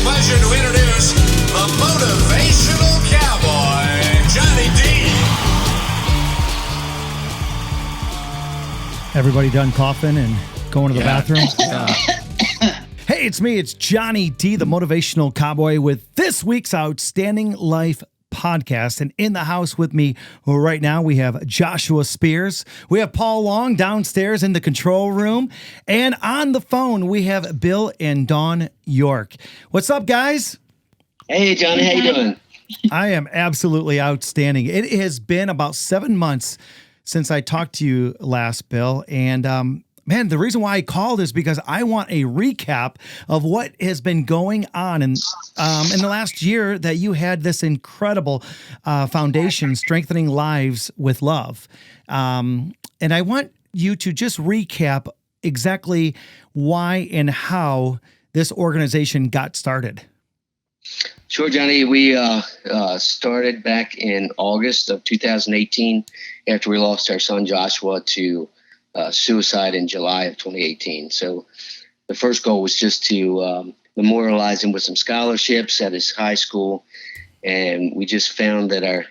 pleasure to introduce the Motivational Cowboy, Johnny D. Everybody done coughing and going to the bathroom? Hey, it's me. It's Johnny D, the Motivational Cowboy, with this week's Outstanding Life podcast. And in the house with me right now, we have Joshua Spears. We have Paul Long downstairs in the control room. And on the phone, we have Bill and Dawn York. What's up, guys? Hey, Johnny. How you doing? I am absolutely outstanding. It has been about 7 months since I talked to you last, Bill. And man, the reason why I called is because I want a recap of what has been going on in the last year that you had this incredible foundation, Strengthening Lives with Love. And I want you to just recap exactly why and how this organization got started. Sure, Johnny. We started back in August of 2018 after we lost our son Joshua to suicide in July of 2018. So the first goal was just to memorialize him with some scholarships at his high school. And we just found that our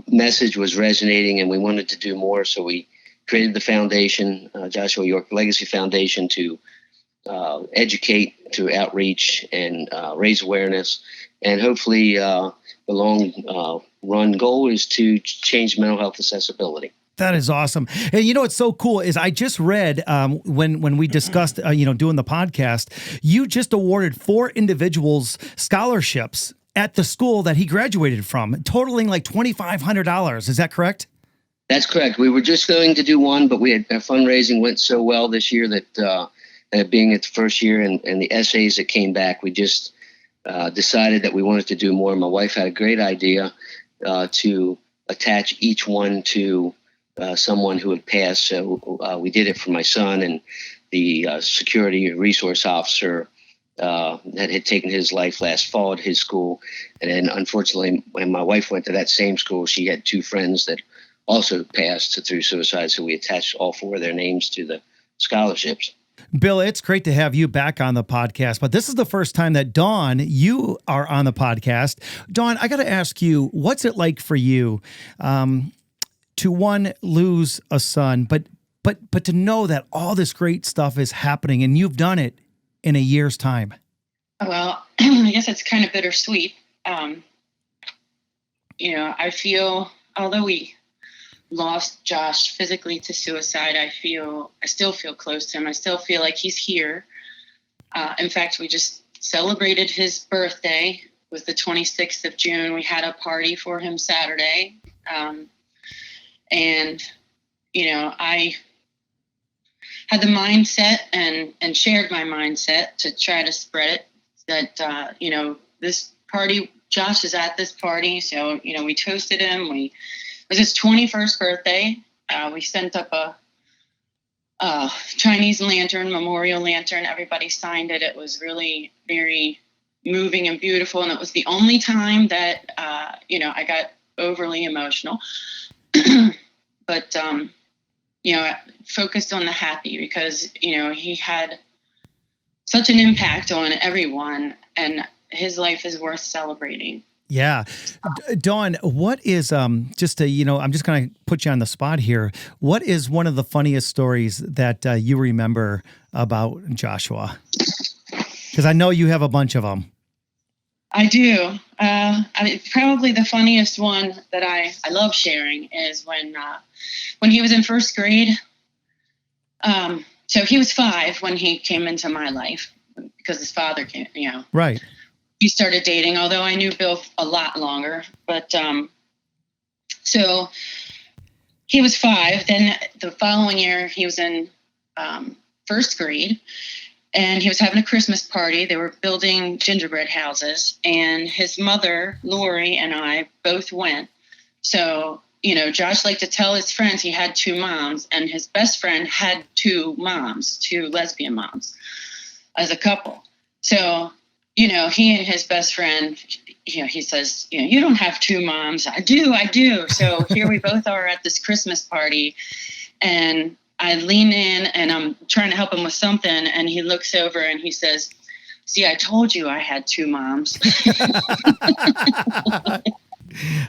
message was resonating and we wanted to do more. So we created the foundation, Joshua York Legacy Foundation, to educate, to outreach and raise awareness. And hopefully the long run goal is to change mental health accessibility. That is awesome. And you know what's so cool is I just read when we discussed doing the podcast, you just awarded 4 individuals scholarships at the school that he graduated from, totaling like $2,500. Is that correct? That's correct. We were just going to do one, but our fundraising went so well this year that being at the first year and the essays that came back, we just decided that we wanted to do more. My wife had a great idea to attach each one to someone who had passed. So we did it for my son, and the security resource officer that had taken his life last fall at his school. And then unfortunately, when my wife went to that same school, she had 2 friends that also passed through suicide. So we attached all 4 of their names to the scholarships. Bill, it's great to have you back on the podcast, but this is the first time that Dawn, you are on the podcast. Dawn, I got to ask you, what's it like for you to lose a son, but to know that all this great stuff is happening and you've done it in a year's time? Well, I guess it's kind of bittersweet. I feel, although we lost Josh physically to suicide, I still feel close to him. I still feel like he's here. In fact, we just celebrated his birthday. It was the 26th of June. We had a party for him Saturday. I had the mindset and shared my mindset to try to spread it that, this party, Josh is at this party. So, we toasted him. It was his 21st birthday. We sent up a Chinese lantern, memorial lantern. Everybody signed it. It was really very moving and beautiful. And it was the only time that, I got overly emotional. But, I focused on the happy because, he had such an impact on everyone and his life is worth celebrating. Yeah. Dawn, what is, I'm just going to put you on the spot here. What is one of the funniest stories that you remember about Joshua? Because I know you have a bunch of them. I do. Probably the funniest one that I love sharing is when he was in first grade. So he was 5 when he came into my life because his father came, Right. We started dating, although I knew Bill a lot longer. But so he was 5. Then the following year, he was in first grade, and he was having a Christmas party. They were building gingerbread houses, and his mother, Lori, and I both went. So, Josh liked to tell his friends he had 2 moms, and his best friend had 2 moms, 2 lesbian moms, as a couple. So, he and his best friend, he says, you don't have 2 moms. I do. So here we both are at this Christmas party, and I lean in and I'm trying to help him with something. And he looks over and he says, See, I told you I had two moms.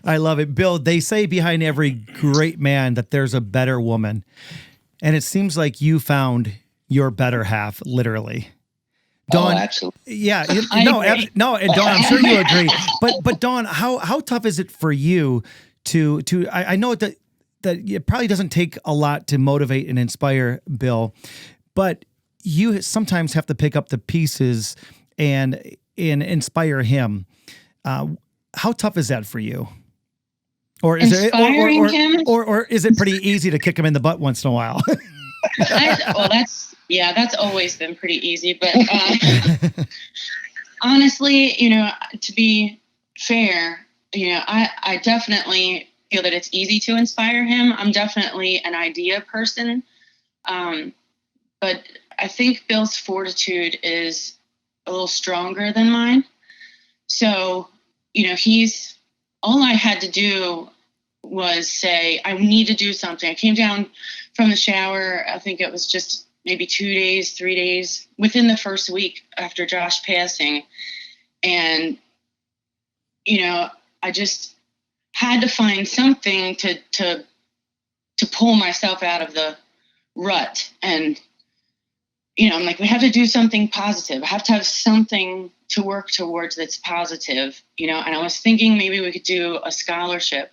I love it. Bill, they say behind every great man that there's a better woman. And it seems like you found your better half, literally. Dawn, Oh, absolutely. yeah, agree. no, and Dawn, I'm sure you agree. But Dawn, how tough is it for you to I know that it probably doesn't take a lot to motivate and inspire Bill, but you sometimes have to pick up the pieces and inspire him. How tough is that for you? Or is Inspiring him? or is it pretty easy to kick him in the butt once in a while? That's always been pretty easy. But honestly, to be fair, I definitely feel that it's easy to inspire him. I'm definitely an idea person. But I think Bill's fortitude is a little stronger than mine. So, all I had to do was say, I need to do something. I came down from the shower. I think it was just maybe 2 days, 3 days within the first week after Josh passing. And, I just had to find something to pull myself out of the rut. And, I'm like, we have to do something positive. I have to have something to work towards that's positive, and I was thinking maybe we could do a scholarship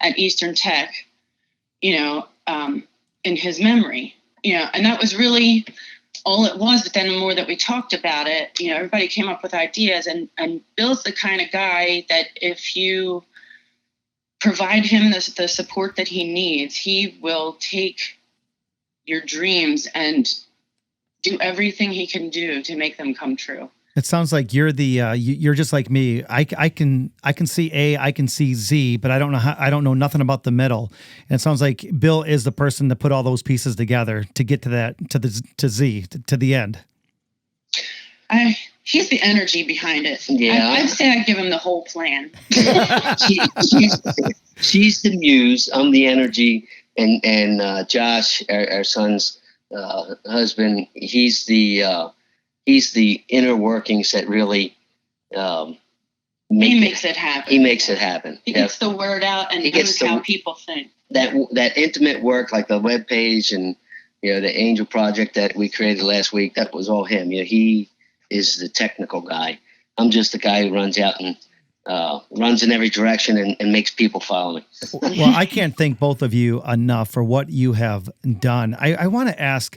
at Eastern Tech, in his memory, and that was really all it was. But then the more that we talked about it, everybody came up with ideas, and Bill's the kind of guy that if you provide him the support that he needs, he will take your dreams and do everything he can do to make them come true. It sounds like you're you're just like me. I can see A, I can see Z, but I don't know nothing about the middle. And it sounds like Bill is the person to put all those pieces together to get to Z, to the end. He's the energy behind it. Yeah. I'd say I'd give him the whole plan. She's the muse. I'm the energy, and Josh, our son's husband, he's the inner workings that really he makes it happen. He makes it happen. He gets the word out and knows how people think. That intimate work, like the web page and the Angel Project that we created last week, that was all him. He is the technical guy. I'm just the guy who runs out and runs in every direction and makes people follow me. Well, I can't thank both of you enough for what you have done. I want to ask,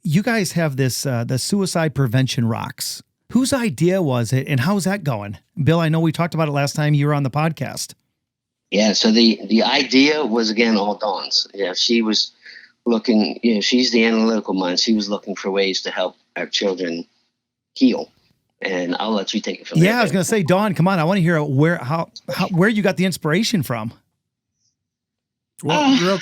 you guys have this, the Suicide Prevention Rocks. Whose idea was it, and how's that going? Bill, I know we talked about it last time you were on the podcast. Yeah, so the idea was, again, all Dawn's. She was looking, she's the analytical mind. She was looking for ways to help our children heal. And I'll let you take it from there. Yeah, I was going to say, Dawn, come on. I want to hear where you got the inspiration from. Well, real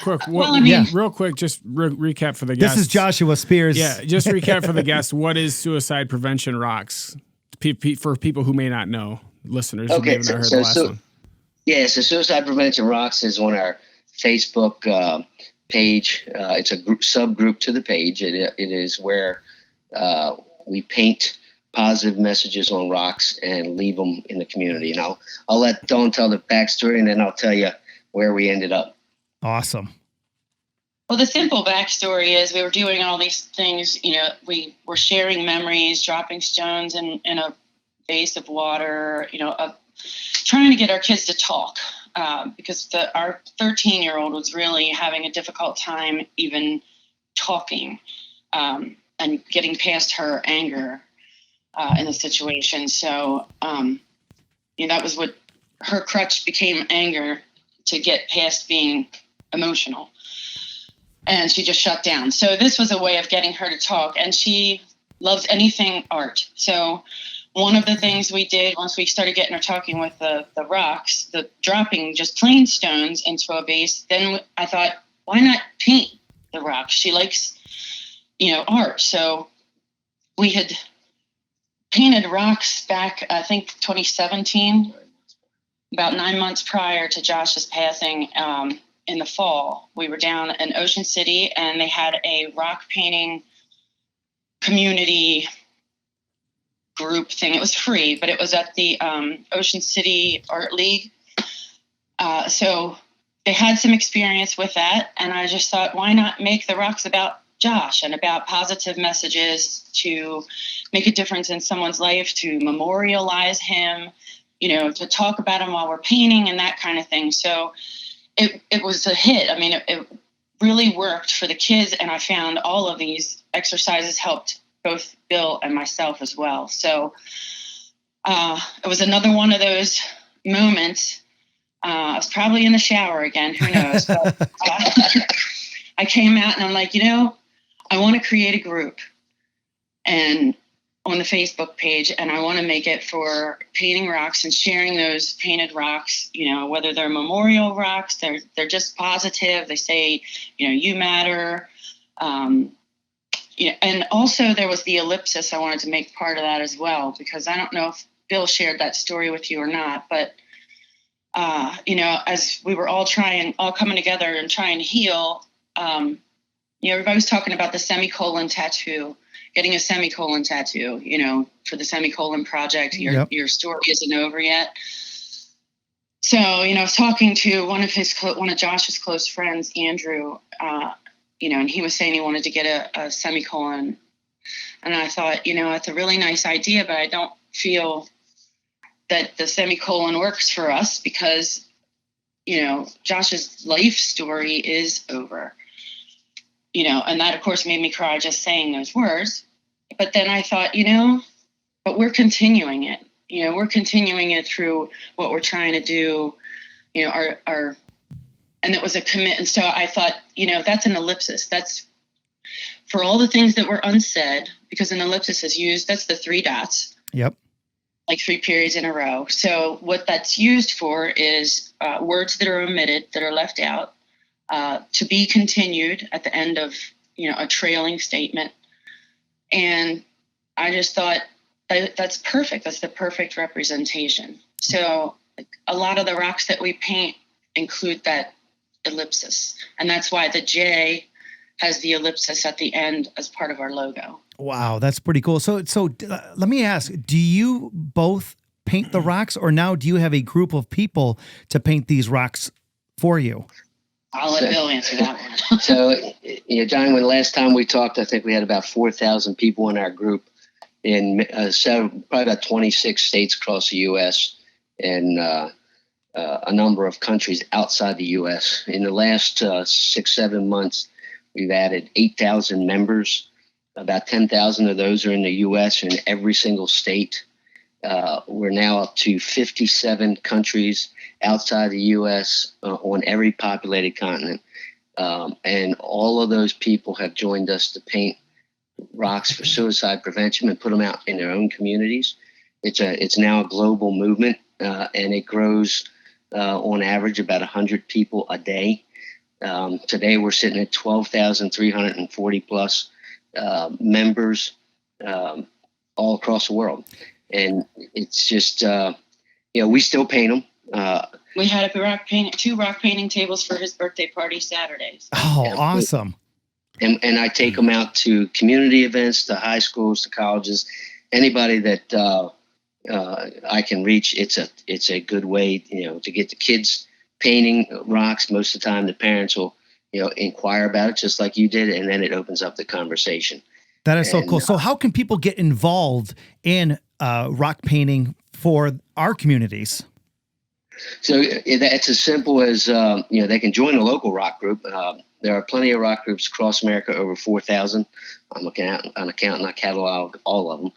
quick, just recap for the guests. This is Joshua Spears. Yeah, just recap for the guests. What is Suicide Prevention Rocks? For people who may not know, listeners who may have not heard the last one. Yeah, so Suicide Prevention Rocks is on our Facebook page. It's a subgroup to the page. It is where we paint positive messages on rocks and leave them in the community. And I'll let Dawn tell the backstory, and then I'll tell you where we ended up. Awesome. Well, the simple backstory is we were doing all these things. We were sharing memories, dropping stones in a vase of water, trying to get our kids to talk because our 13-year-old was really having a difficult time even talking and getting past her anger in the situation. So, that was what her crutch became, anger, to get past being emotional. And she just shut down. So this was a way of getting her to talk. And she loves anything art. So one of the things we did once we started getting her talking with the rocks, the dropping just plain stones into a vase, then I thought, why not paint the rocks? She likes, art. So we had painted rocks back, I think, 2017, about 9 months prior to Josh's passing. In the fall, we were down in Ocean City, and they had a rock painting community group thing. It was free, but it was at the Ocean City Art League. So they had some experience with that, and I just thought, why not make the rocks about Josh and about positive messages to make a difference in someone's life, to memorialize him, to talk about him while we're painting and that kind of thing. So it was a hit. I mean, it really worked for the kids, and I found all of these exercises helped both Bill and myself as well. So it was another one of those moments. I was probably in the shower again, who knows? But I came out and I'm like, I want to create a group and on the Facebook page, and I want to make it for painting rocks and sharing those painted rocks, whether they're memorial rocks, they're just positive. They say, you matter. And also there was the ellipsis. I wanted to make part of that as well, because I don't know if Bill shared that story with you or not, but as we were all coming together and trying to heal, everybody was talking about the semicolon tattoo, getting a semicolon tattoo, for the semicolon project. Your story isn't over yet. So, I was talking to one of Josh's close friends, Andrew, and he was saying he wanted to get a semicolon. And I thought, it's a really nice idea, but I don't feel that the semicolon works for us because, Josh's life story is over, and that of course made me cry just saying those words. But then I thought, but we're continuing it, we're continuing it through what we're trying to do, and it was a commit. And so I thought, that's an ellipsis. That's for all the things that were unsaid, because an ellipsis is used, that's the 3 dots. Yep. Like 3 periods in a row. So what that's used for is words that are omitted, that are left out, to be continued at the end of, a trailing statement. And I just thought that's perfect. That's the perfect representation. So a lot of the rocks that we paint include that ellipsis. And that's why the J has the ellipsis at the end as part of our logo. Wow, that's pretty cool. So let me ask, do you both paint the rocks, or now do you have a group of people to paint these rocks for you? I'll let Bill answer that one. So, Johnny, when the last time we talked, I think we had about 4,000 people in our group in probably about 26 states across the U.S. and a number of countries outside the U.S. In the last 6-7 months, we've added 8,000 members. About 10,000 of those are in the U.S. and every single state. We're now up to 57 countries outside the U.S. On every populated continent. And all of those people have joined us to paint rocks for suicide prevention and put them out in their own communities. It's now a global movement, and it grows on average about 100 people a day. Today we're sitting at 12,340 plus members all across the world, and it's just we still paint them. We had two rock painting tables for his birthday party Saturdays. Oh, awesome! And I take them out to community events, to high schools, to colleges, anybody that I can reach. It's a good way to get the kids painting rocks. Most of the time, the parents will inquire about it just like you did, and then it opens up the conversation. That is so cool. So how can people get involved in rock painting for our communities? So it's as simple as, they can join a local rock group. There are plenty of rock groups across America, over 4,000. I'm looking at an account and I catalog all of them.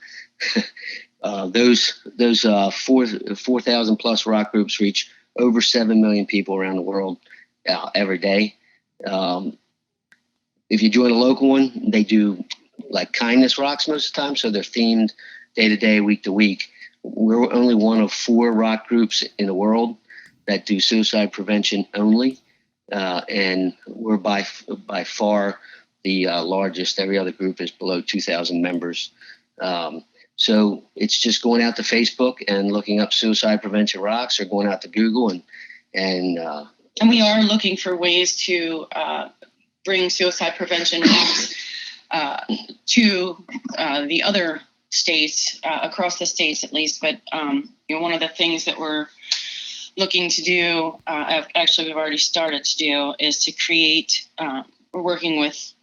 Those 4,000 plus rock groups reach over 7 million people around the world every day. If you join a local one, they do like kindness rocks most of the time, so they're themed day to day, week to week. We're only one of 4 rock groups in the world that do suicide prevention only, and we're by far the largest. Every other group is below 2,000 members. So it's just going out to Facebook and looking up suicide prevention rocks, or going out to Google and we are looking for ways to bring suicide prevention rocks to the other states, across the states at least. But one of the things that we're looking to do, actually we've already started to do, is to create. We're working with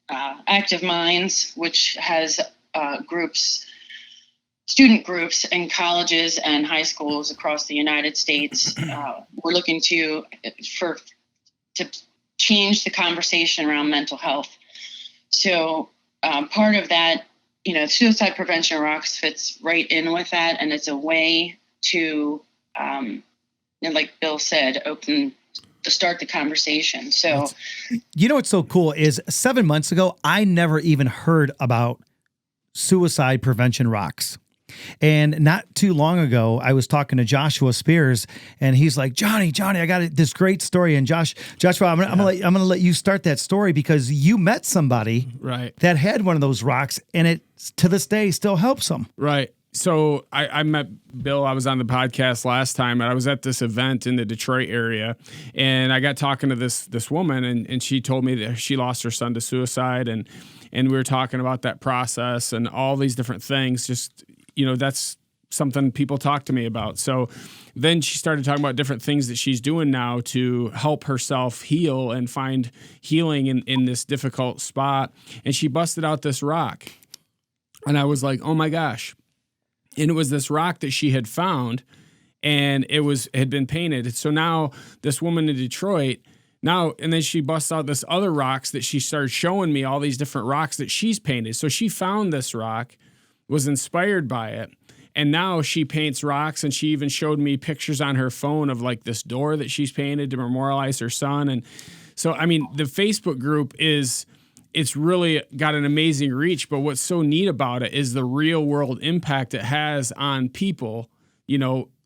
Active Minds, which has student groups in colleges and high schools across the United States. We're looking to change the conversation around mental health. So part of that, Suicide Prevention Rocks fits right in with that, and it's a way to, like Bill said, to start the conversation. So, what's so cool is 7 months ago, I never even heard about Suicide Prevention Rocks. And not too long ago, I was talking to Joshua Spears, and he's like, Johnny, I got this great story. And Joshua, I'm gonna let you start that story, because you met somebody that had one of those rocks, and it to this day still helps them. Right. So I met Bill. I was on the podcast last time, and I was at this event in the Detroit area, and I got talking to this woman, and she told me that she lost her son to suicide, and we were talking about that process and all these different things. Just, that's something people talk to me about. So then she started talking about different things that she's doing now to help herself heal and find healing in this difficult spot. And she busted out this rock, and I was like, oh my gosh. And it was this rock that she had found, and it had been painted. So now this woman in Detroit, and then she busts out this other rocks that she started showing me, all these different rocks that she's painted. So she found this rock, was inspired by it, and now she paints rocks, and she even showed me pictures on her phone of like this door that she's painted to memorialize her son. And so, I mean, the Facebook group it's really got an amazing reach, but what's so neat about it is the real world impact it has on people.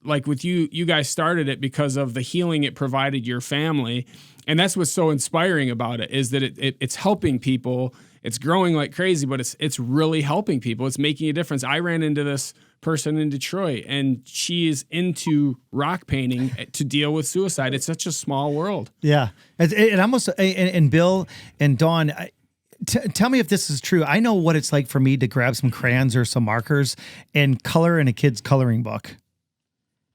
Like with you guys started it because of the healing it provided your family. And that's what's so inspiring about it, is that it's helping people. It's growing like crazy, but it's really helping people. It's making a difference. I ran into this person in Detroit, and she is into rock painting to deal with suicide. It's such a small world. Yeah. It almost, and Bill and Dawn, tell me if this is true. I know what it's like for me to grab some crayons or some markers and color in a kid's coloring book.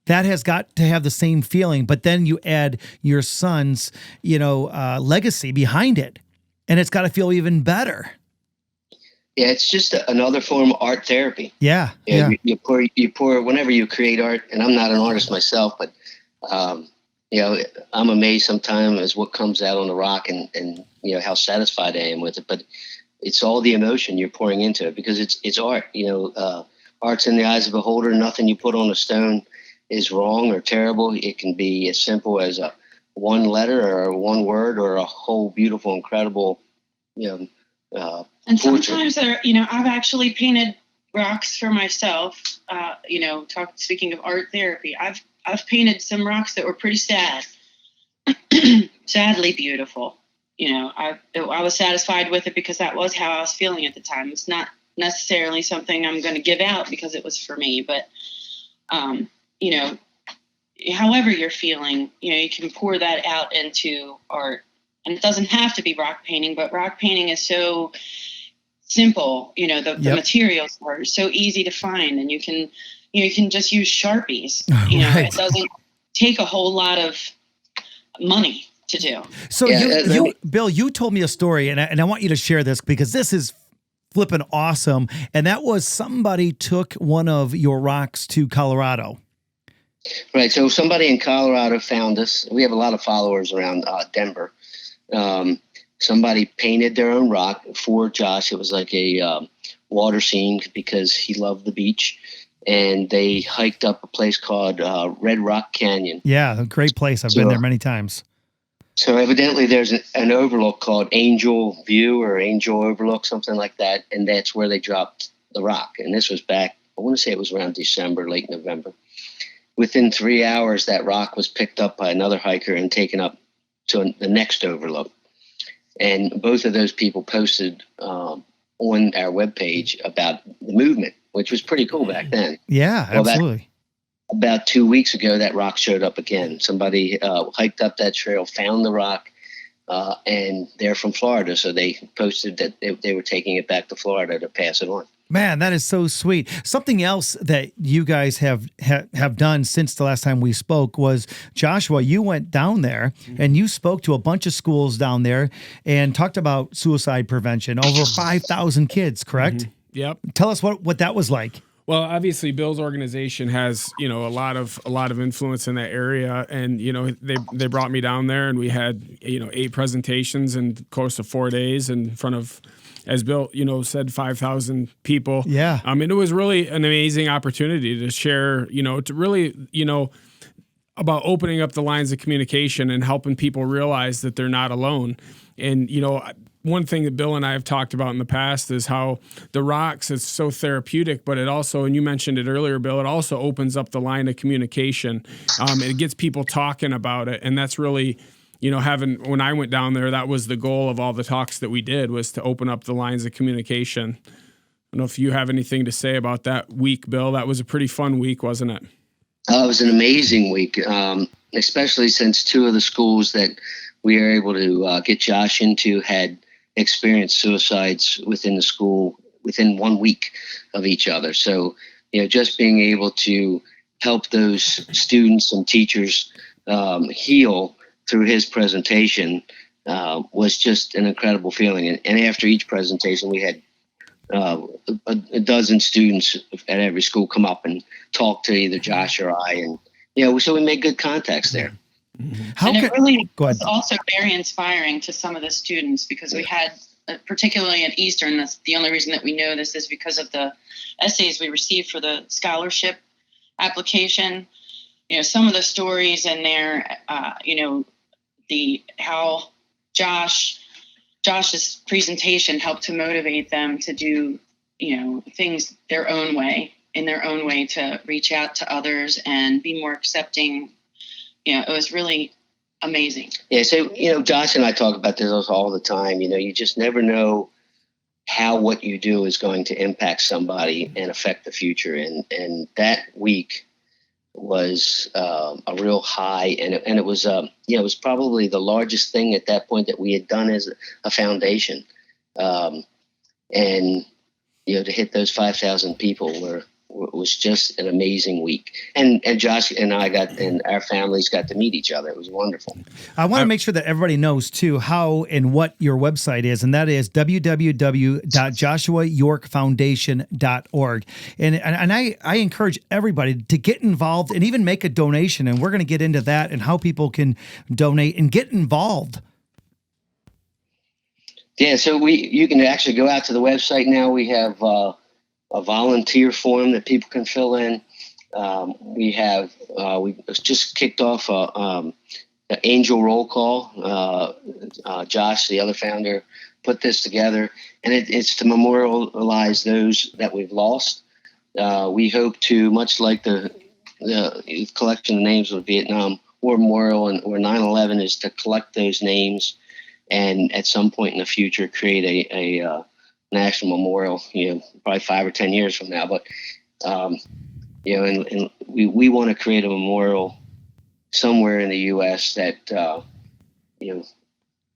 That has got to have the same feeling, but then you add your son's, legacy behind it, and it's got to feel even better. Yeah, it's just another form of art therapy. Yeah. You pour whenever you create art, and I'm not an artist myself, but I'm amazed sometimes as what comes out on the rock, and how satisfied I am with it. But it's all the emotion you're pouring into it, because it's art. Art's in the eyes of the beholder. Nothing you put on a stone is wrong or terrible. It can be as simple as one letter or one word, or a whole beautiful, incredible, and portrait. Sometimes I've actually painted rocks for myself. Speaking of art therapy, I've painted some rocks that were pretty sad, sadly beautiful. I was satisfied with it because that was how I was feeling at the time. It's not necessarily something I'm going to give out because it was for me, but however you're feeling, you can pour that out into art. And it doesn't have to be rock painting, but rock painting is so simple. The materials are so easy to find, and you can just use Sharpies. Right. It doesn't take a whole lot of money to do. So Bill, you told me a story, and I want you to share this, because this is flipping awesome. And that was somebody took one of your rocks to Colorado. Right. So somebody in Colorado found us. We have a lot of followers around Denver. Somebody painted their own rock for Josh. It was like a water scene because he loved the beach. And they hiked up a place called Red Rock Canyon. Yeah, a great place. I've been there many times. So evidently there's an overlook called Angel View or Angel Overlook, something like that. And that's where they dropped the rock. And this was back, I want to say it was around December, late November. Within 3 hours, that rock was picked up by another hiker and taken up to the next overlook. And both of those people posted on our webpage about the movement, which was pretty cool back then. Yeah, absolutely. About 2 weeks ago, that rock showed up again. Somebody hiked up that trail, found the rock, and they're from Florida. So they posted that they were taking it back to Florida to pass it on. Man, that is so sweet. Something else that you guys have done since the last time we spoke was, Joshua, you went down there and you spoke to a bunch of schools down there and talked about suicide prevention. Over 5,000 kids, correct? Yep. Tell us what that was like. Well, obviously, Bill's organization has a lot of influence in that area, and they brought me down there, and we had 8 presentations in the course of 4 days in front of, as Bill said, 5,000 people. Yeah. And it was really an amazing opportunity to share, to really about opening up the lines of communication and helping people realize that they're not alone. And one thing that Bill and I have talked about in the past is how the rocks is so therapeutic, but it also, and you mentioned it earlier, Bill, it also opens up the line of communication. It gets people talking about it. And that's really, when I went down there, that was the goal of all the talks that we did, was to open up the lines of communication. I don't know if you have anything to say about that week, Bill. That was a pretty fun week, wasn't it? It was an amazing week, especially since 2 of the schools that we were able to get Josh into had experienced suicides within the school within 1 week of each other. So, just being able to help those students and teachers heal through his presentation was just an incredible feeling. And after each presentation, we had a dozen students at every school come up and talk to either Josh or I. And, so we made good contacts there. It really was also very inspiring to some of the students, because we had, particularly at Eastern, that's the only reason that we know this is because of the essays we received for the scholarship application. Some of the stories in there, how Josh's presentation helped to motivate them to do, things in their own way to reach out to others and be more accepting. It was really amazing. Yeah. So, Josh and I talk about this all the time. You just never know how what you do is going to impact somebody and affect the future. And that week was a real high. And it was, it was probably the largest thing at that point that we had done as a foundation. And, to hit those 5,000 people was just an amazing week. And Josh and I and our families got to meet each other. It was wonderful. I want to make sure that everybody knows too how and what your website is, and that is www.joshuayorkfoundation.org. And I encourage everybody to get involved and even make a donation, and we're going to get into that and how people can donate and get involved. Yeah, so you can actually go out to the website now. We have a volunteer form that people can fill in. We just kicked off an angel roll call. Josh, the other founder, put this together, and it's to memorialize those that we've lost. We hope to, much like the collection of names of Vietnam War Memorial or 9/11, is to collect those names and at some point in the future create a national memorial, probably 5 or 10 years from now. But, and we want to create a memorial somewhere in the U.S. that,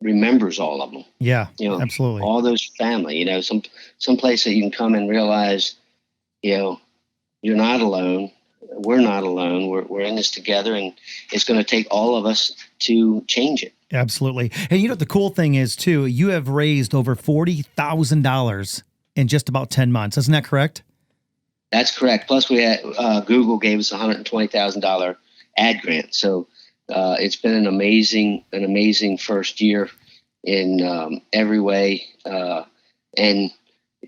remembers all of them. Yeah, absolutely. All those family, some place that you can come and realize, you're not alone. We're not alone. We're in this together, and it's going to take all of us to change it. Absolutely. And the cool thing is too, you have raised over $40,000 in just about 10 months. Isn't that correct? That's correct. Plus we had, Google gave us a $120,000 ad grant. So it's been an amazing first year in every way. And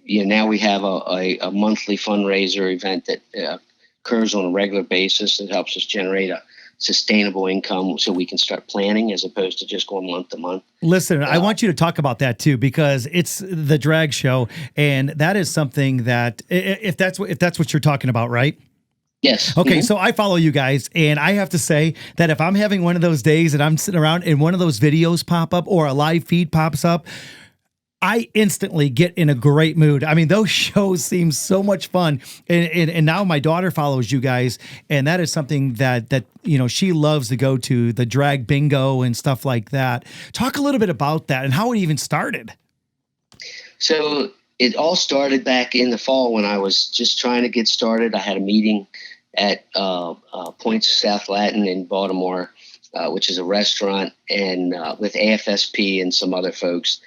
now we have a monthly fundraiser event that occurs on a regular basis. It helps us generate a sustainable income so we can start planning as opposed to just going month to month. Listen, I want you to talk about that too, because it's the drag show, and that is something that if that's what you're talking about, right? Yes. Okay. Mm-hmm. So I follow you guys, and I have to say that if I'm having one of those days and I'm sitting around and one of those videos pop up or a live feed pops up, I instantly get in a great mood. I mean, those shows seem so much fun. And now my daughter follows you guys, and that is something that she loves to go to, the drag bingo and stuff like that. Talk a little bit about that and how it even started. So, it all started back in the fall when I was just trying to get started. I had a meeting at Points South Latin in Baltimore, which is a restaurant, and with AFSP and some other folks.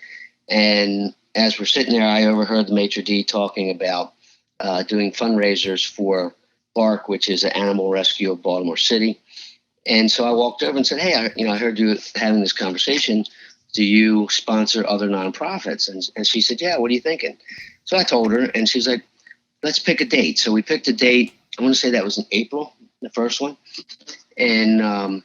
And as we're sitting there, I overheard the maitre d' talking about doing fundraisers for BARK, which is an animal rescue of Baltimore City. And so I walked over and said, hey, I heard you having this conversation. Do you sponsor other nonprofits? And she said, yeah, what are you thinking? So I told her, and she's like, let's pick a date. So we picked a date. I want to say that was in April, the first one. And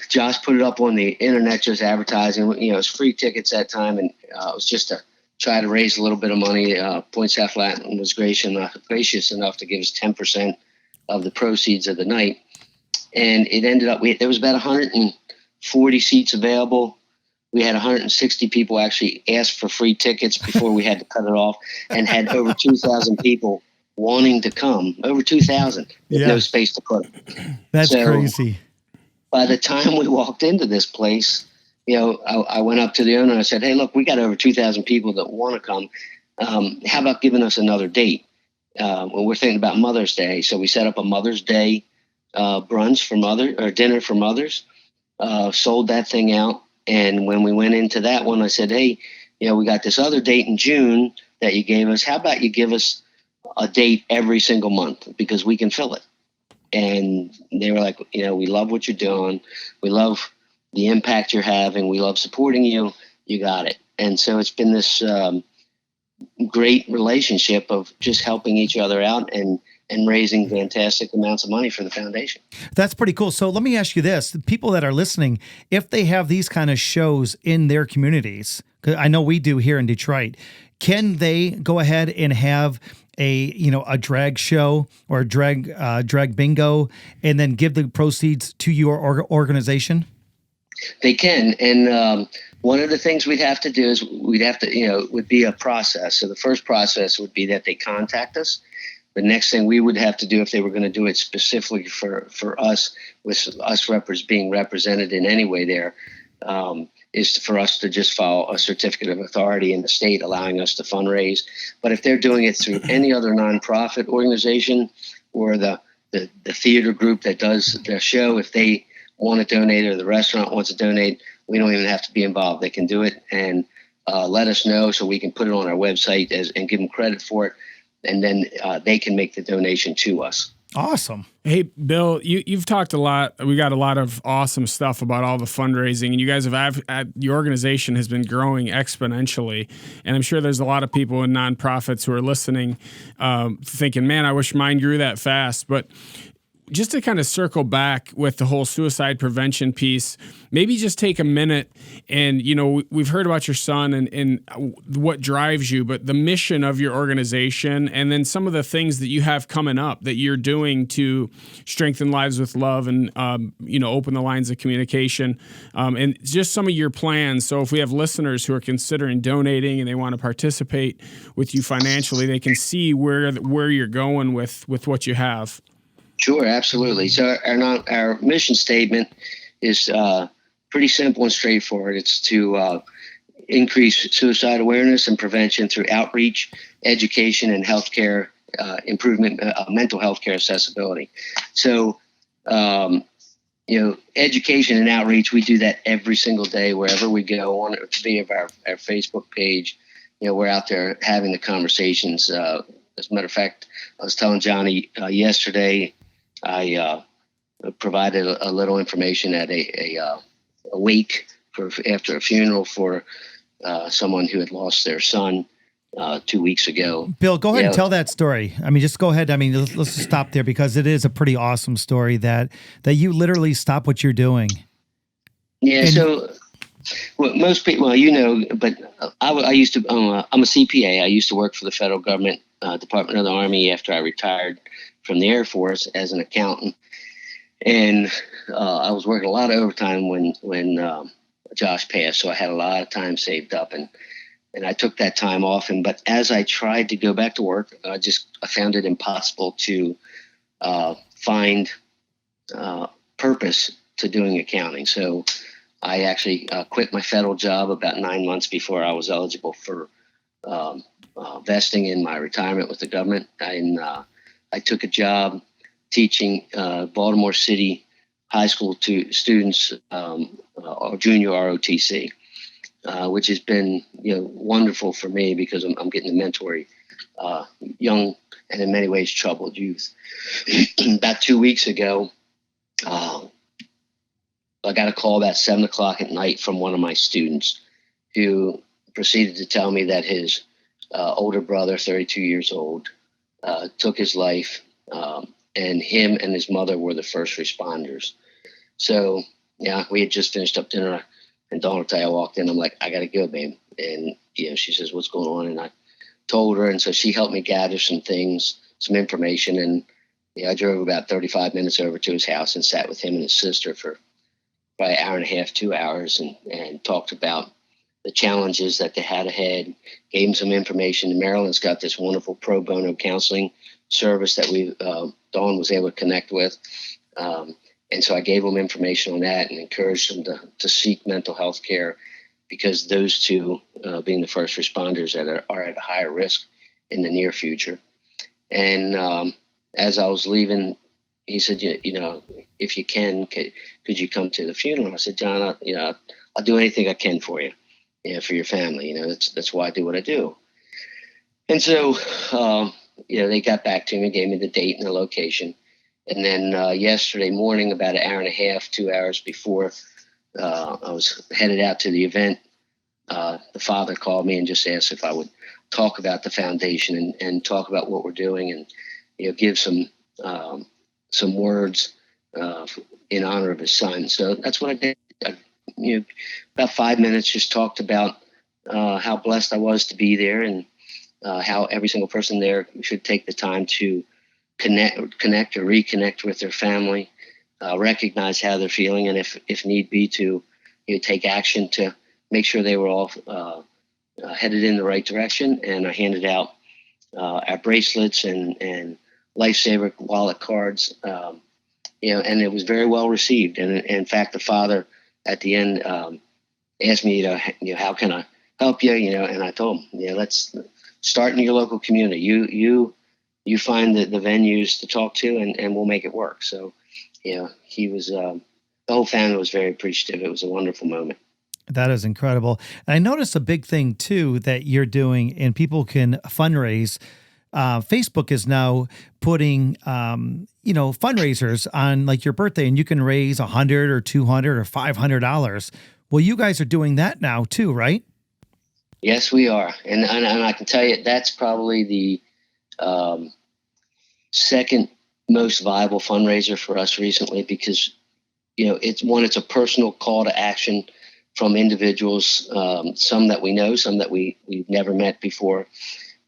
Josh put it up on the internet, just advertising. It was free tickets that time, and it was just to try to raise a little bit of money. Point South Latin was gracious enough to give us 10% of the proceeds of the night. And it ended up, there was about 140 seats available. We had 160 people actually ask for free tickets before we had to cut it off, and had over 2,000 people wanting to come, over 2,000 with no space to put them. That's crazy. By the time we walked into this place, I went up to the owner and I said, hey, look, we got over 2,000 people that want to come. How about giving us another date? Well, we're thinking about Mother's Day. So we set up a Mother's Day brunch for dinner for mothers, sold that thing out. And when we went into that one, I said, hey, we got this other date in June that you gave us. How about you give us a date every single month, because we can fill it. And they were like, we love what you're doing. We love the impact you're having. We love supporting you. You got it. And so it's been this great relationship of just helping each other out and raising fantastic amounts of money for the foundation. That's pretty cool. So let me ask you this. The people that are listening, if they have these kind of shows in their communities, 'cause I know we do here in Detroit, can they go ahead and have a drag show or a drag bingo and then give the proceeds to your organization? They can. And one of the things we'd have to do is would be a process. So the first process would be that they contact us. The next thing we would have to do, if they were going to do it specifically for us, with us being represented in any way there, is for us to just file a certificate of authority in the state allowing us to fundraise. But if they're doing it through any other nonprofit organization or the theater group that does their show, if they want to donate or the restaurant wants to donate, we don't even have to be involved. They can do it and let us know so we can put it on our website and give them credit for it. And then they can make the donation to us. Awesome. Hey, Bill, you've talked a lot. We got a lot of awesome stuff about all the fundraising, and you guys your organization has been growing exponentially. And I'm sure there's a lot of people in nonprofits who are listening, thinking, man, I wish mine grew that fast. But just to kind of circle back with the whole suicide prevention piece, maybe just take a minute and, we've heard about your son and what drives you, but the mission of your organization and then some of the things that you have coming up that you're doing to strengthen lives with love and, open the lines of communication, and just some of your plans. So if we have listeners who are considering donating and they want to participate with you financially, they can see where you're going with what you have. Sure, absolutely. So our mission statement is pretty simple and straightforward. It's to increase suicide awareness and prevention through outreach, education, and healthcare improvement, mental health care accessibility. So, education and outreach, we do that every single day wherever we go on via our Facebook page. We're out there having the conversations. As a matter of fact, I was telling Johnny yesterday, I provided a little information at a wake after a funeral for someone who had lost their son 2 weeks ago. Bill, go ahead and tell that story. I mean, just go ahead. I mean, let's just stop there because it is a pretty awesome story that you literally stop what you're doing. Yeah. So most people, but I used to, I'm a CPA. I used to work for the federal government, Department of the Army after I retired from the Air Force as an accountant. And I was working a lot of overtime when Josh passed. So I had a lot of time saved up and I took that time off. But as I tried to go back to work, I found it impossible to find purpose to doing accounting. So I actually quit my federal job about 9 months before I was eligible for vesting in my retirement with the government. I took a job teaching Baltimore City high school to students, junior ROTC, which has been wonderful for me because I'm getting to mentor young and in many ways troubled youth. About 2 weeks ago, I got a call about 7:00 at night from one of my students who proceeded to tell me that his older brother, 32 years old, took his life, and him and his mother were the first responders. So, yeah, we had just finished up dinner, and Dawn will tell you, I walked in, I'm like, I got to go, babe. And, she says, what's going on? And I told her, and so she helped me gather some things, some information, and I drove about 35 minutes over to his house and sat with him and his sister for probably an hour and a half, 2 hours, and talked about the challenges that they had ahead, gave him some information. Maryland's got this wonderful pro bono counseling service that Dawn was able to connect with. And so I gave them information on that and encouraged them to seek mental health care, because those two, being the first responders that are at a higher risk in the near future. And as I was leaving, he said, if you can, could you come to the funeral? I said, John, I'll do anything I can for you, for your family. That's why I do what I do. And so, they got back to me, gave me the date and the location. And then yesterday morning, about an hour and a half, 2 hours before I was headed out to the event, the father called me and just asked if I would talk about the foundation and talk about what we're doing, and give some words in honor of his son. So that's what I did. About 5 minutes, just talked about how blessed I was to be there, and how every single person there should take the time to connect or reconnect with their family, recognize how they're feeling, and if need be, to take action to make sure they were all headed in the right direction. And I handed out our bracelets and Lifesaver wallet cards, and it was very well received. And in fact, the father at the end asked me, how can I help you? And I told him, let's start in your local community. You find the venues to talk to, and we'll make it work. So, he was, the whole family was very appreciative. It was a wonderful moment. That is incredible. And I noticed a big thing too that you're doing, and people can fundraise. Facebook is now putting, fundraisers on like your birthday, and you can raise $100 or $200 or $500. Well, you guys are doing that now too, right? Yes, we are. And I can tell you that's probably the second most viable fundraiser for us recently, because, it's a personal call to action from individuals, some that we know, some that we've never met before,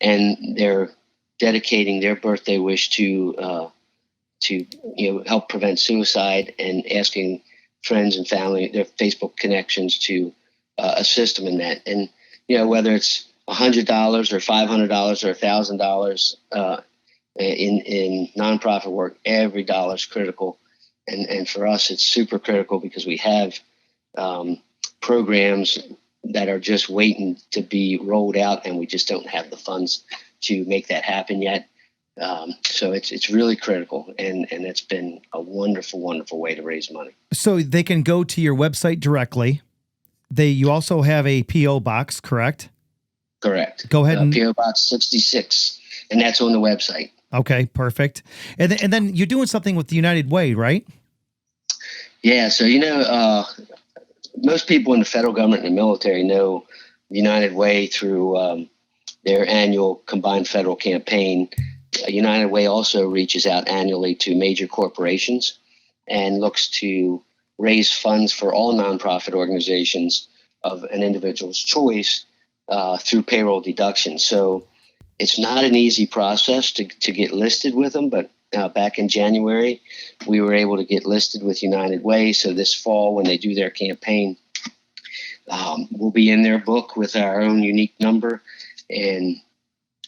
and they're dedicating their birthday wish to help prevent suicide, and asking friends and family, their Facebook connections, to assist them in that. And whether it's $100 or $500 or $1,000 in nonprofit work, every dollar is critical. And for us, it's super critical because we have programs that are just waiting to be rolled out, and we just don't have the funds to make that happen yet. So it's really critical, and it's been a wonderful, wonderful way to raise money. So they can go to your website directly. You also have a P.O. box, correct? Correct. Go ahead. P.O. Box 66, and that's on the website. Okay, perfect. And then you're doing something with the United Way, right? Yeah, so most people in the federal government and the military know the United Way through their annual combined federal campaign. United Way also reaches out annually to major corporations and looks to raise funds for all nonprofit organizations of an individual's choice through payroll deduction. So it's not an easy process to get listed with them, but back in January, we were able to get listed with United Way. So this fall, when they do their campaign, we'll be in their book with our own unique number. And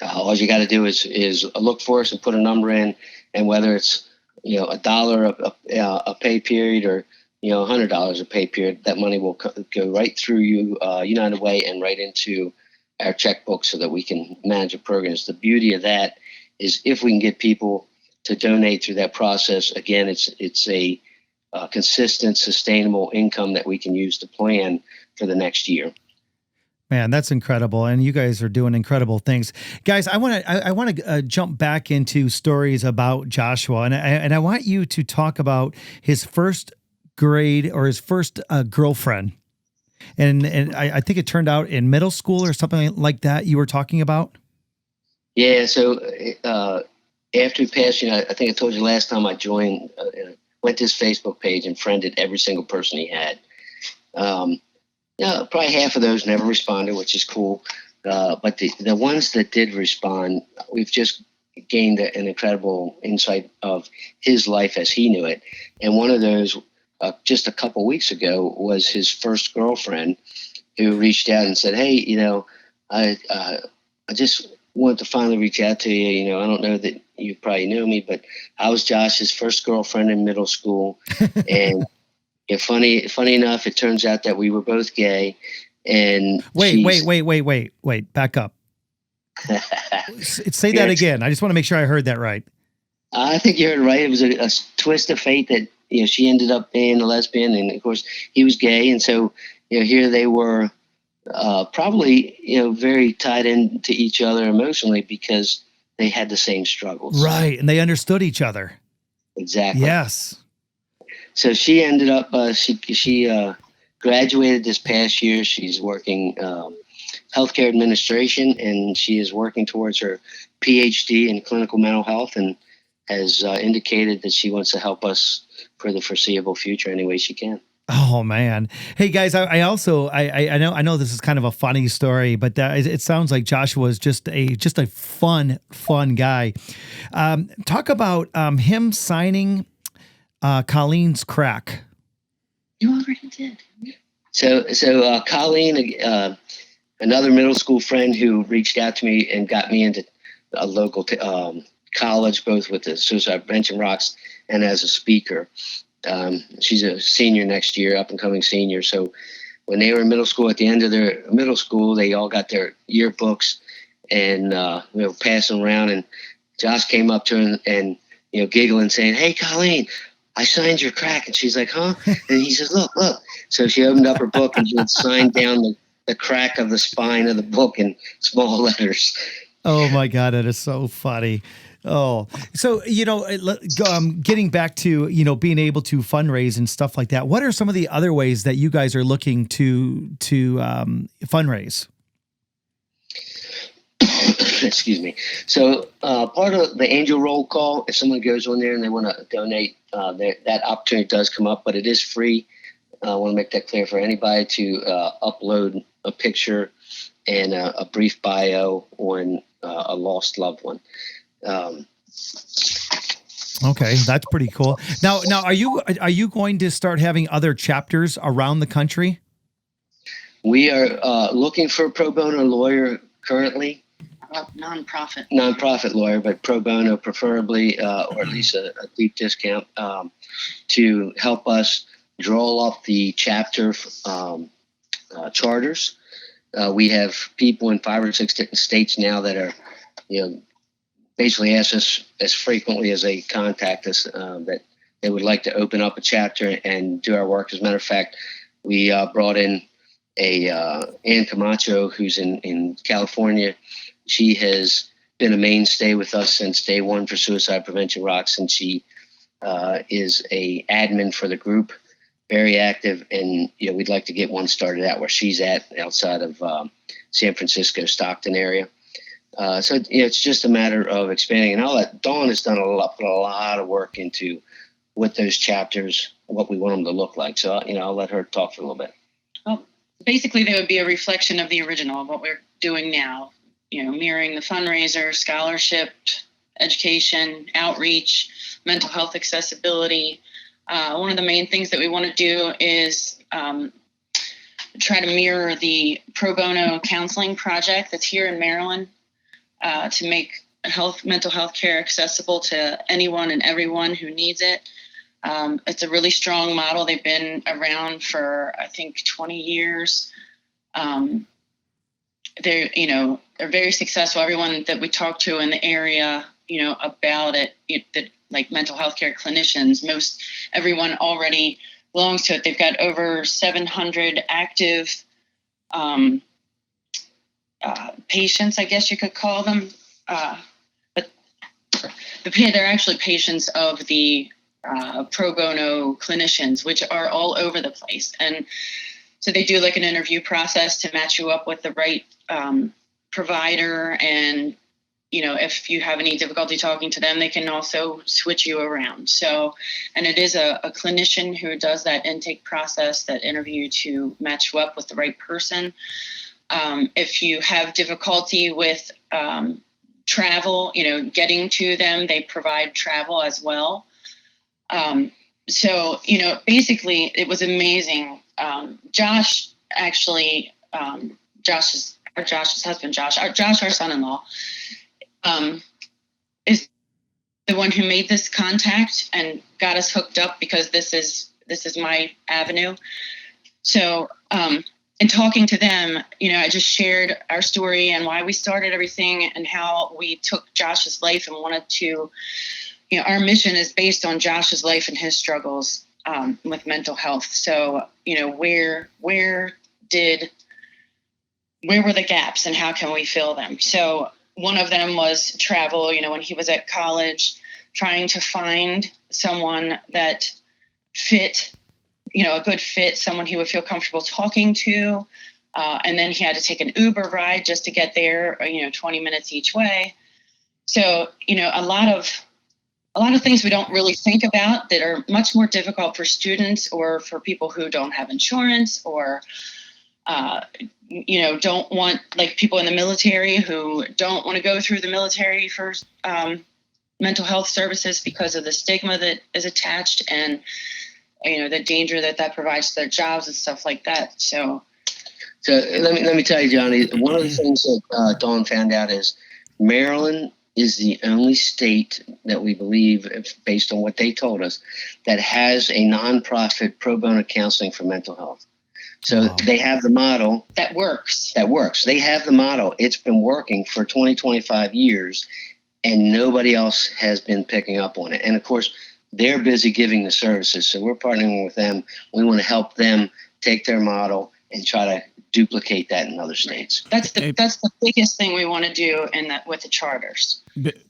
all you got to do is look for us and put a number in. And whether it's, $1 a pay period or, $100 a pay period, that money will go right through United Way and right into our checkbook so that we can manage the programs. The beauty of that is if we can get people to donate through that process, again, it's a consistent, sustainable income that we can use to plan for the next year. Man, that's incredible, and you guys are doing incredible things, guys. I want to jump back into stories about Joshua, and I want you to talk about his first grade or his first girlfriend, and I think it turned out in middle school or something like that. You were talking about. Yeah. So after he passed, I think I told you last time I joined, went to his Facebook page and friended every single person he had. Probably half of those never responded, which is cool. But the ones that did respond, we've just gained an incredible insight of his life as he knew it. And one of those, just a couple weeks ago, was his first girlfriend who reached out and said, "Hey, I just wanted to finally reach out to you. I don't know that you probably know me, but I was Josh's first girlfriend in middle school." And funny enough, it turns out that we were both gay. And wait, back up. Say that again. I just want to make sure I heard that right. I think you heard it right. It was a twist of fate that she ended up being a lesbian, and of course he was gay, and so here they were, probably very tied into each other emotionally because they had the same struggles. Right, and they understood each other. Exactly. Yes. So she ended up, she graduated this past year. She's working healthcare administration, and she is working towards her PhD in clinical mental health, and has indicated that she wants to help us for the foreseeable future any way she can. Oh man. Hey guys, I also know this is kind of a funny story, but it sounds like Joshua is just a fun guy. Talk about him signing Colleen's crack. You already did. So Colleen, another middle school friend who reached out to me and got me into a local college, both with the Suicide Prevention Rocks and as a speaker. She's a senior next year, up and coming senior. So when they were in middle school, at the end of their middle school, they all got their yearbooks, and we were passing around, and Josh came up to her and giggling, saying, "Hey, Colleen, I signed your crack." And she's like, "Huh?" And he says, look. So she opened up her book and he had signed down the crack of the spine of the book in small letters. Oh my God, that is so funny. Oh, so, getting back to, being able to fundraise and stuff like that, what are some of the other ways that you guys are looking to fundraise? Excuse me. So part of the angel roll call, if someone goes on there and they want to donate, that opportunity does come up, but it is free. I want to make that clear for anybody to upload a picture and a brief bio on a lost loved one. Okay, that's pretty cool. Now, are you going to start having other chapters around the country? We are looking for a pro bono lawyer currently. Nonprofit lawyer, but pro bono preferably, or at least a deep discount, to help us draw up the chapter charters. We have people in 5 or 6 different states now that are, basically ask us as frequently as they contact us that they would like to open up a chapter and do our work. As a matter of fact, we brought in Ann Camacho, who's in California. She has been a mainstay with us since day one for Suicide Prevention Rocks, and she is a admin for the group, very active. And we'd like to get one started out where she's at, outside of San Francisco, Stockton area. So it's just a matter of expanding. And Dawn has done put a lot of work into what those chapters, what we want them to look like. So I'll let her talk for a little bit. Well, basically, they would be a reflection of the original, of what we're doing now. Mirroring the fundraiser, scholarship, education, outreach, mental health accessibility. One of the main things that we want to do is try to mirror the pro bono counseling project that's here in Maryland, to make mental health care accessible to anyone and everyone who needs it. It's a really strong model. They've been around for, I think, 20 years. they're, are very successful. Everyone that we talk to in the area, about that like mental health care clinicians, everyone already belongs to it. They've got over 700 active patients, I guess you could call them. But they're actually patients of the pro bono clinicians, which are all over the place. And so they do like an interview process to match you up with the right provider. And, if you have any difficulty talking to them, they can also switch you around. So, and it is a clinician who does that intake process, that interview to match you up with the right person. If you have difficulty with travel, getting to them, they provide travel as well. So, basically it was amazing. Josh, actually, Josh's husband, Josh, our son-in-law, is the one who made this contact and got us hooked up, because this is my avenue. So, in talking to them, I just shared our story and why we started everything and how we took Josh's life and wanted to, our mission is based on Josh's life and his struggles with mental health. So, where were the gaps and how can we fill them? So one of them was travel, when he was at college, trying to find someone that fit, a good fit, someone he would feel comfortable talking to. And then he had to take an Uber ride just to get there, 20 minutes each way. So, a lot of things we don't really think about that are much more difficult for students or for people who don't have insurance or, don't want, like people in the military who don't want to go through the military for mental health services because of the stigma that is attached and, the danger that provides to their jobs and stuff like that. So let me tell you, Johnny, one of the things that Dawn found out is Maryland is the only state that we believe, based on what they told us, that has a nonprofit pro bono counseling for mental health. So wow. They have the model. That works. They have the model. It's been working for 20, 25 years, and nobody else has been picking up on it. And, of course, they're busy giving the services. So we're partnering with them. We want to help them take their model and try to duplicate that in other states. That's the biggest thing we want to do with the charters.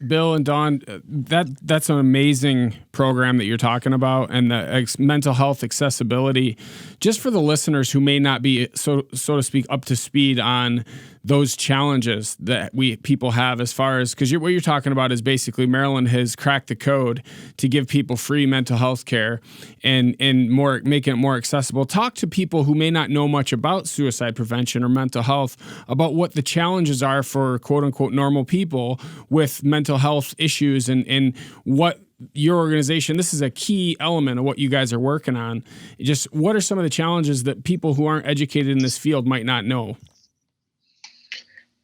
Bill and Dawn, that's an amazing program that you're talking about, and the mental health accessibility. Just for the listeners who may not be so to speak up to speed on those challenges that people have, as far as, because what you're talking about is basically Maryland has cracked the code to give people free mental health care and making it more accessible. Talk to people who may not know much about suicide prevention or mental health about what the challenges are for quote unquote normal people with mental health issues and what your organization, this is a key element of what you guys are working on. Just what are some of the challenges that people who aren't educated in this field might not know?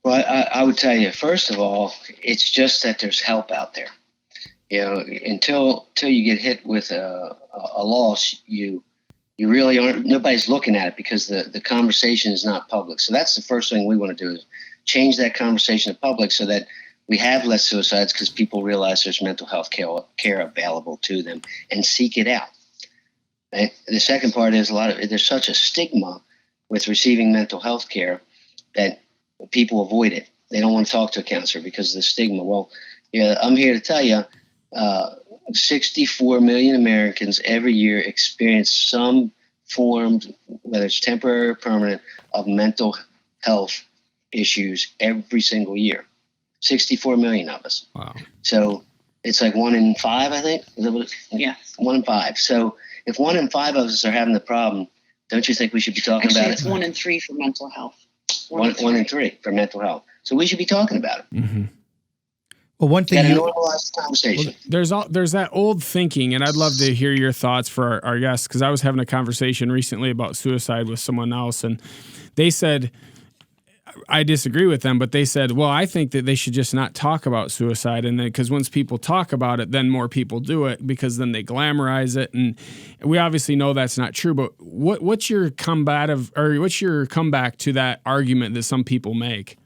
Well, I would tell you, first of all, it's just that there's help out there. Until you get hit with a loss, you really aren't, nobody's looking at it because the conversation is not public. So that's the first thing we want to do, is change that conversation to public so that we have less suicides, because people realize there's mental health care available to them and seek it out. And the second part is there's such a stigma with receiving mental health care that people avoid it. They don't want to talk to a counselor because of the stigma. Well, I'm here to tell you, 64 million Americans every year experience some form, whether it's temporary or permanent, of mental health issues every single year. 64 million of us. Wow. So it's like 1 in 5, I think. Yeah. 1 in 5. So if 1 in 5 of us are having the problem, don't you think we should be talking about it? It's 1 in 3 for mental health. 1 in 3 for mental health. So we should be talking about it. Mm-hmm. Well, one thing you normalize the conversation. Well, there's that old thinking, and I'd love to hear your thoughts for our guests, because I was having a conversation recently about suicide with someone else, and they said, I disagree with them, but they said, well, I think that they should just not talk about suicide. And then, because once people talk about it, then more people do it, because then they glamorize it. And we obviously know that's not true, but what's your comeback to that argument that some people make?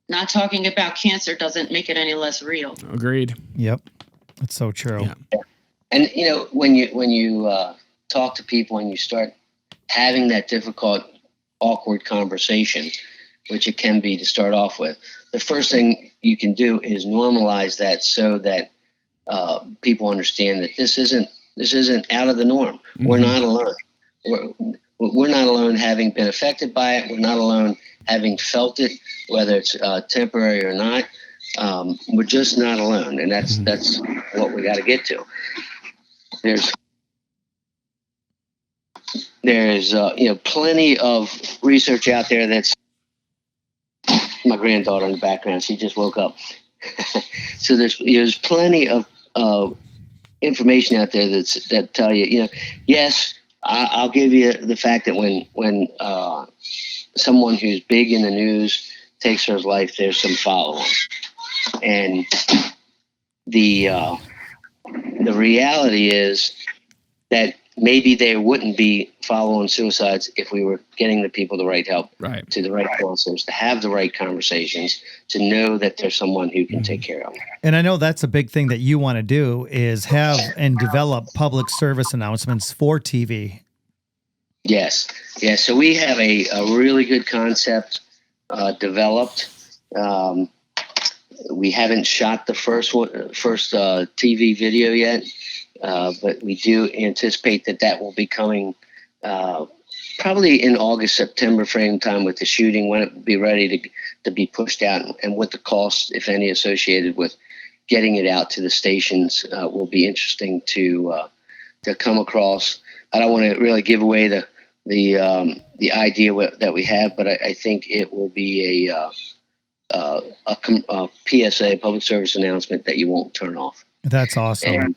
Not talking about cancer doesn't make it any less real. Agreed. Yep. That's so true. Yeah. And when you talk to people and you start having that difficult, awkward conversation, which it can be to start off with, the first thing you can do is normalize that, so that people understand that this isn't out of the norm. Mm-hmm. We're not alone. We're not alone having been affected by it. We're not alone having felt it, whether it's temporary or not. We're just not alone, and that's what we got to get to. There's plenty of research out there. That's my granddaughter in the background. She just woke up. So there's plenty of information out there that tell you, yes, I'll give you the fact that when someone who's big in the news takes her life, there's some follow-on. And the reality is that maybe there wouldn't be follow-on suicides if we were getting the people the right help, right, to the right counselors, to have the right conversations, to know that there's someone who can take care of them. And I know that's a big thing that you want to do, is have and develop public service announcements for TV. Yes. Yeah. So we have a really good concept developed. We haven't shot the first TV video yet, but we do anticipate that will be coming probably in August, September frame time, with the shooting, when it will be ready to be pushed out, and what the cost, if any, associated with getting it out to the stations will be interesting to come across. I don't want to really give away the idea that we have, but I think it will be a PSA, public service announcement, that you won't turn off. That's awesome. And,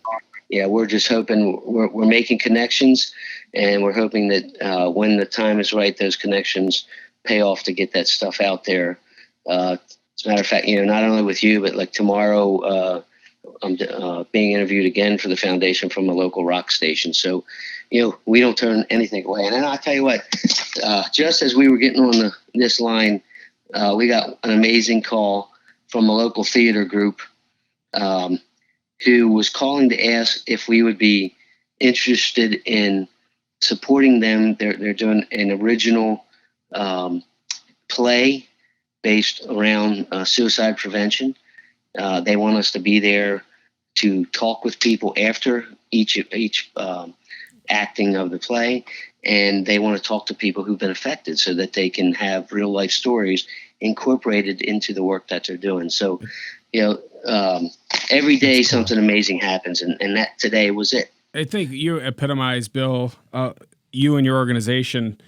yeah, we're just hoping, we're making connections, and we're hoping that when the time is right, those connections pay off to get that stuff out there. As a matter of fact, not only with you, but like tomorrow, I'm being interviewed again for the foundation from a local rock station. So, we don't turn anything away. And then I'll tell you what, just as we were getting on this line, we got an amazing call from a local theater group who was calling to ask if we would be interested in supporting them. They're doing an original play based around suicide prevention. They want us to be there to talk with people after each acting of the play, and they want to talk to people who've been affected, so that they can have real life stories incorporated into the work that they're doing. So, every day something amazing happens, and that today was it. I think you epitomize, Bill, you and your organization.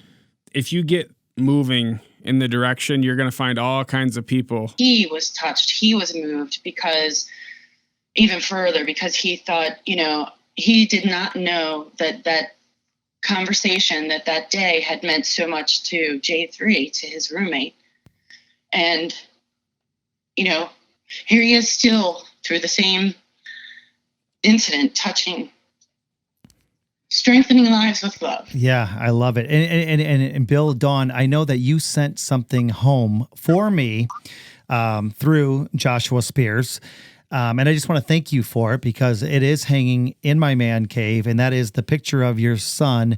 If you get moving in the direction, you're going to find all kinds of people. He was touched. He was moved because he thought, he did not know that conversation that day had meant so much to J3, to his roommate. And, here he is still, through the same incident, strengthening lives with love. Yeah, I love it. And Bill, Dawn, I know that you sent something home for me through Joshua Spears. And I just want to thank you for it, because it is hanging in my man cave, and that is the picture of your son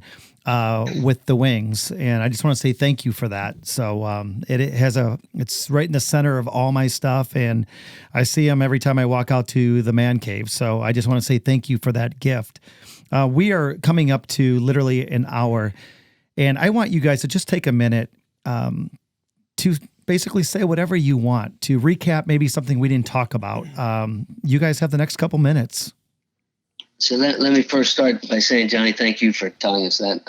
with the wings. And I just want to say thank you for that. So it's right in the center of all my stuff, and I see him every time I walk out to the man cave. So I just want to say thank you for that gift. We are coming up to literally an hour, and I want you guys to just take a minute to basically say whatever you want, to recap maybe something we didn't talk about. You guys have the next couple minutes. So let me first start by saying, Johnny, thank you for telling us that.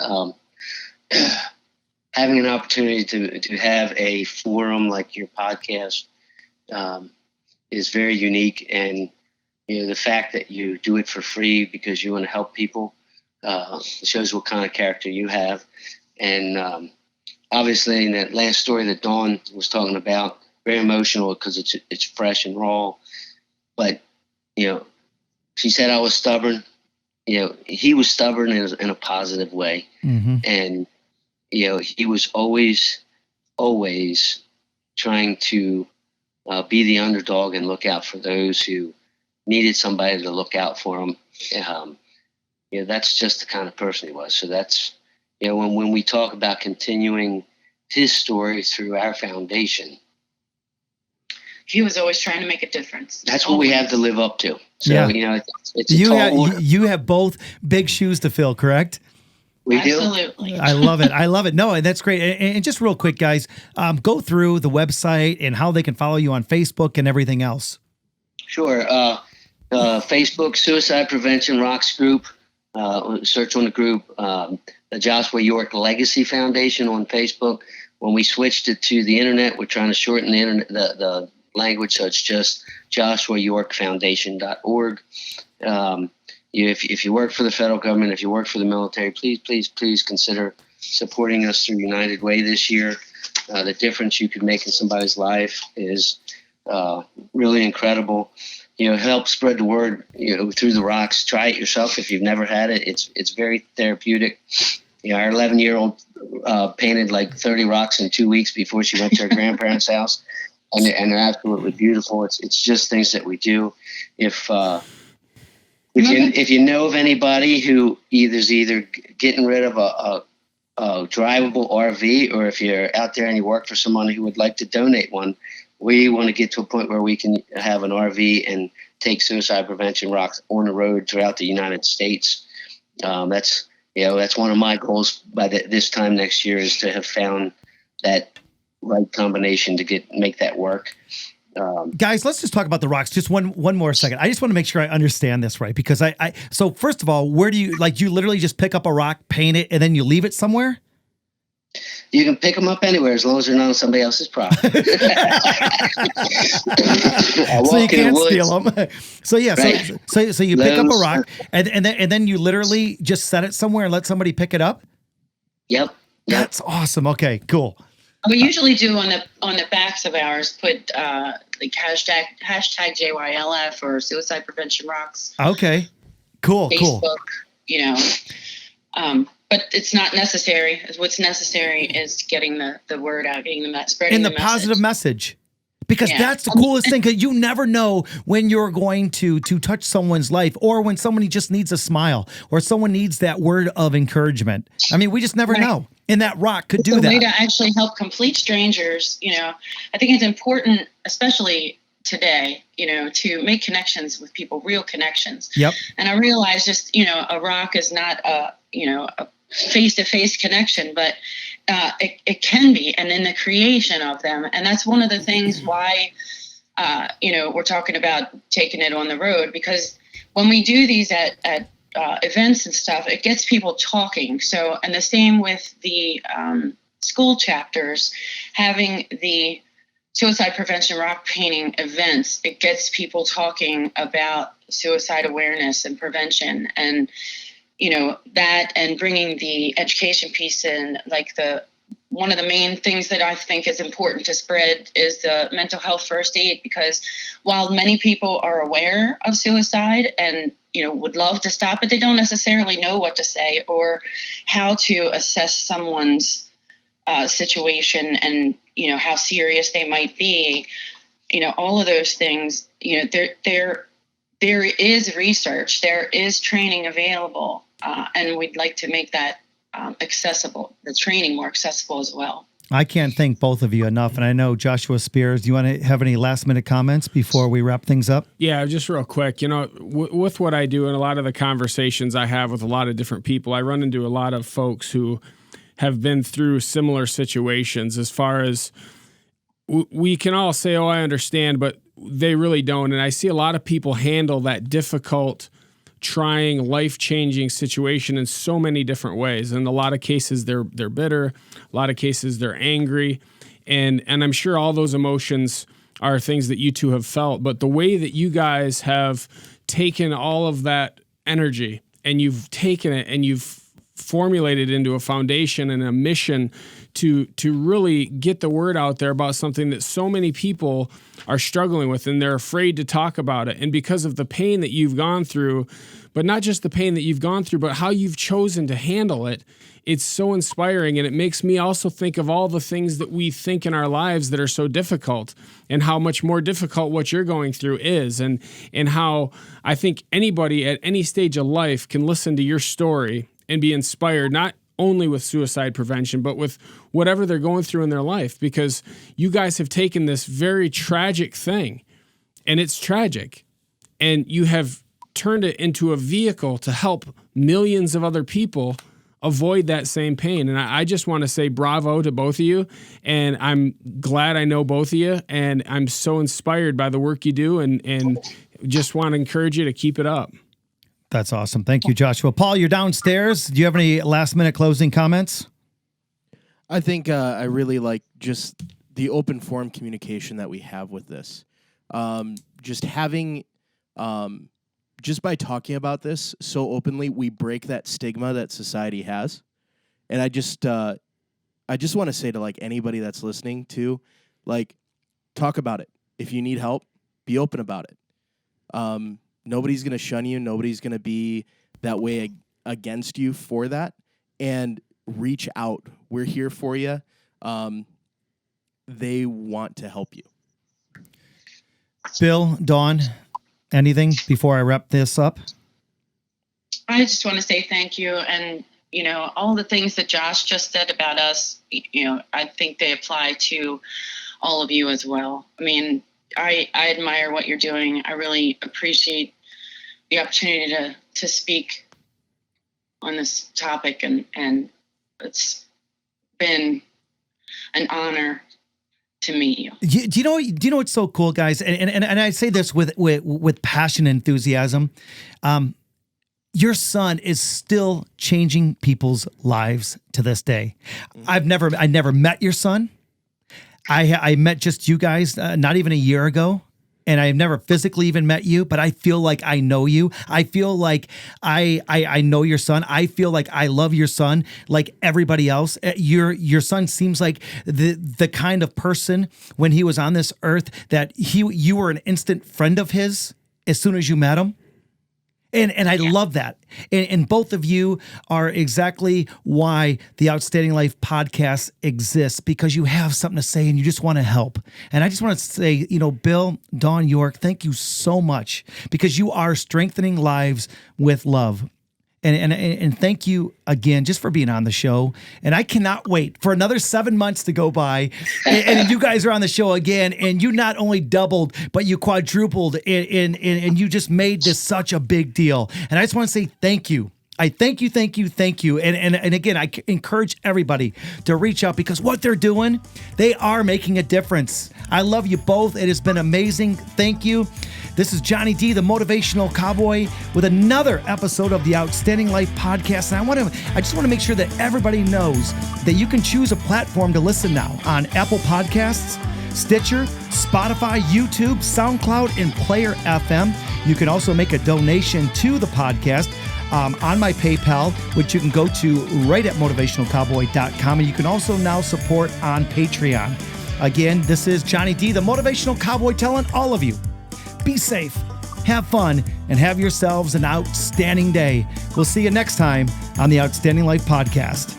Having an opportunity to have a forum like your podcast is very unique, and the fact that you do it for free because you want to help people shows what kind of character you have. And obviously, in that last story that Dawn was talking about, very emotional because it's fresh and raw. But, she said I was stubborn. He was stubborn in a positive way. Mm-hmm. And, he was always trying to be the underdog and look out for those who needed somebody to look out for them. That's just the kind of person he was. So that's, when we talk about continuing his story through our foundation, he was always trying to make a difference. That's what we have to live up to. So, Yeah. it's a tall order. You have both big shoes to fill, correct? We do. Absolutely. I love it. I love it. No, that's great. And just real quick, guys, go through the website and how they can follow you on Facebook and everything else. Sure. Facebook, Suicide Prevention Rocks Group. Search on the group. The Joshua York Legacy Foundation on Facebook. When we switched it to the internet, we're trying to shorten the internet, the language, so it's just joshuayorkfoundation.org. If you work for the federal government, if you work for the military, please consider supporting us through United Way this year. The difference you could make in somebody's life is really incredible. Help spread the word, through the rocks. Try it yourself if you've never had it. It's very therapeutic. Our 11-year-old painted like 30 rocks in 2 weeks before she went to her grandparents' house. And they're absolutely beautiful. It's just things that we do. If you know of anybody who is either getting rid of a drivable RV, or if you're out there and you work for someone who would like to donate one, we want to get to a point where we can have an RV and take suicide prevention rocks on the road throughout the United States. That's one of my goals by this time next year, is to have found that right combination to make that work. Guys, let's just talk about the rocks. Just one more second. I just want to make sure I understand this right, because so first of all, where do you literally just pick up a rock, paint it, and then you leave it somewhere? You can pick them up anywhere as long as they're not on somebody else's property. So you can't steal them. So yeah, right. so you pick up a rock and then you literally just set it somewhere and let somebody pick it up? Yep. That's awesome. Okay, cool. We usually do on the backs of ours put like hashtag JYLF or Suicide Prevention Rocks. Okay, cool. Facebook, but it's not necessary. What's necessary is getting the word out, getting the spreading And the message. positive message. Because that's the coolest thing, because you never know when you're going to touch someone's life, or when somebody just needs a smile, or someone needs that word of encouragement. I mean, we just never know. And that rock could do a that. way to actually help complete strangers. I think it's important, especially today, to make connections with people, real connections. Yep. And I realize just, a rock is not a face-to-face connection, but it can be, and in the creation of them. And that's one of the things why, we're talking about taking it on the road, because when we do these at events and stuff, it gets people talking. So, and the same with the school chapters, having the suicide prevention rock painting events, it gets people talking about suicide awareness and prevention, and that, and bringing the education piece in. Like one of the main things that I think is important to spread is the mental health first aid, because while many people are aware of suicide and would love to stop it, they don't necessarily know what to say or how to assess someone's situation and how serious they might be. All of those things. There is research, there is training available, and we'd like to make that accessible, the training more accessible as well. I can't thank both of you enough. And I know Joshua Spears, do you want to have any last minute comments before we wrap things up? Yeah, just real quick. With what I do and a lot of the conversations I have with a lot of different people, I run into a lot of folks who have been through similar situations. As far as we can all say, oh, I understand, but they really don't. And I see a lot of people handle that difficult, trying, life-changing situation in so many different ways. In a lot of cases, they're bitter. A lot of cases, they're angry. And I'm sure all those emotions are things that you two have felt. But the way that you guys have taken all of that energy and you've taken it and you've formulated into a foundation and a mission to really get the word out there about something that so many people are struggling with, and they're afraid to talk about it. And because of the pain that you've gone through, but not just the pain that you've gone through, but how you've chosen to handle it, it's so inspiring. And it makes me also think of all the things that we think in our lives that are so difficult, and how much more difficult what you're going through is, and how I think anybody at any stage of life can listen to your story and be inspired, not only with suicide prevention, but with whatever they're going through in their life, because you guys have taken this very tragic thing, and it's tragic, and you have turned it into a vehicle to help millions of other people avoid that same pain. And I just want to say bravo to both of you. And I'm glad I know both of you. And I'm so inspired by the work you do, and just want to encourage you to keep it up. That's awesome. Thank you, Joshua. Paul, you're downstairs. Do you have any last minute closing comments? I think I really like just the open forum communication that we have with this. Just having, just by talking about this so openly, we break that stigma that society has. And I just want to say to like anybody that's listening to, like, talk about it. If you need help, be open about it. Nobody's going to shun you. Nobody's going to be that way against you for that. And reach out. We're here for you. They want to help you. Bill, Dawn, anything before I wrap this up? I just want to say thank you. And, all the things that Josh just said about us, I think they apply to all of you as well. I mean, I admire what you're doing. I really appreciate the opportunity to speak on this topic, and it's been an honor to meet you. Do you know what's so cool, guys? And I say this with passion and enthusiasm. Your son is still changing people's lives to this day. I never met your son. I met just you guys not even a year ago, and I've never physically even met you, but I feel like I know you. I feel like I know your son. I feel like I love your son like everybody else. Your son seems like the kind of person when he was on this earth that you were an instant friend of his as soon as you met him. And I love that. And both of you are exactly why the Outstanding Life podcast exists, because you have something to say and you just want to help. And I just want to say, Bill, Dawn, York, thank you so much, because you are strengthening lives with love. And thank you again just for being on the show. And I cannot wait for another 7 months to go by. And you guys are on the show again. And you not only doubled, but you quadrupled. And you just made this such a big deal. And I just want to say thank you. I thank you. And again, I encourage everybody to reach out, because what they're doing, they are making a difference. I love you both. It has been amazing. Thank you. This is Johnny D, the Motivational Cowboy, with another episode of the Outstanding Life podcast. And I just want to make sure that everybody knows that you can choose a platform to listen now on Apple Podcasts, Stitcher, Spotify, YouTube, SoundCloud, and Player FM. You can also make a donation to the podcast on my PayPal, which you can go to right at motivationalcowboy.com. And you can also now support on Patreon. Again, this is Johnny D, the Motivational Cowboy, telling all of you, be safe, have fun, and have yourselves an outstanding day. We'll see you next time on the Outstanding Life podcast.